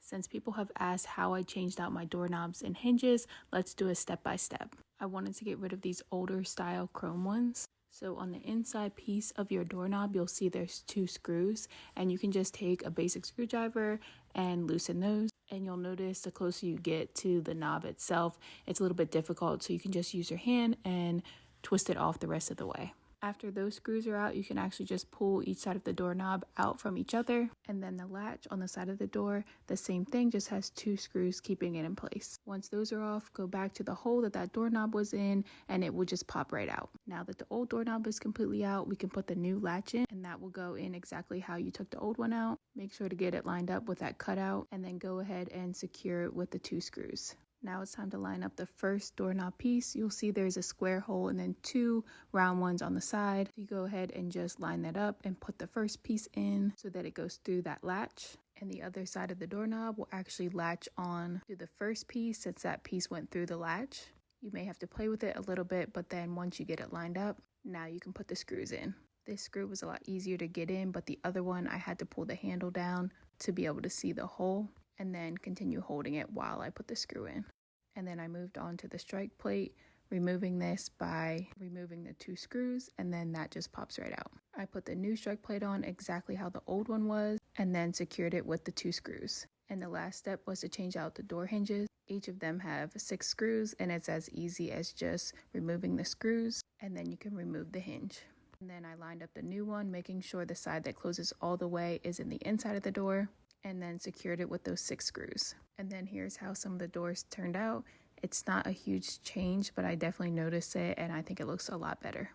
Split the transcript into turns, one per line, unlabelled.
Since people have asked how I changed out my doorknobs and hinges, let's do a step-by-step. I wanted to get rid of these older style chrome ones. So on the inside piece of your doorknob, you'll see there's 2 screws, and you can just take a basic screwdriver and loosen those. And you'll notice the closer you get to the knob itself, it's a little bit difficult, so you can just use your hand and twist it off the rest of the way. After those screws are out, you can actually just pull each side of the doorknob out from each other. And then the latch on the side of the door, the same thing, just has 2 screws keeping it in place. Once those are off, go back to the hole that doorknob was in, and it will just pop right out. Now that the old doorknob is completely out, we can put the new latch in, and that will go in exactly how you took the old one out. Make sure to get it lined up with that cutout, and then go ahead and secure it with the 2 screws. Now it's time to line up the first doorknob piece. You'll see there's a square hole and then 2 round ones on the side. So you go ahead and just line that up and put the first piece in so that it goes through that latch. And the other side of the doorknob will actually latch on to the first piece since that piece went through the latch. You may have to play with it a little bit, but then once you get it lined up, now you can put the screws in. This screw was a lot easier to get in, but the other one I had to pull the handle down to be able to see the hole, and then continue holding it while I put the screw in. And then I moved on to the strike plate, removing this by removing the 2 screws, and then that just pops right out. I put the new strike plate on exactly how the old one was, and then secured it with the 2 screws. And the last step was to change out the door hinges. Each of them have 6 screws, and it's as easy as just removing the screws, and then you can remove the hinge. And then I lined up the new one, making sure the side that closes all the way is in the inside of the door, and then secured it with those 6 screws. And then here's how some of the doors turned out. It's not a huge change, but I definitely noticed it, and I think it looks a lot better.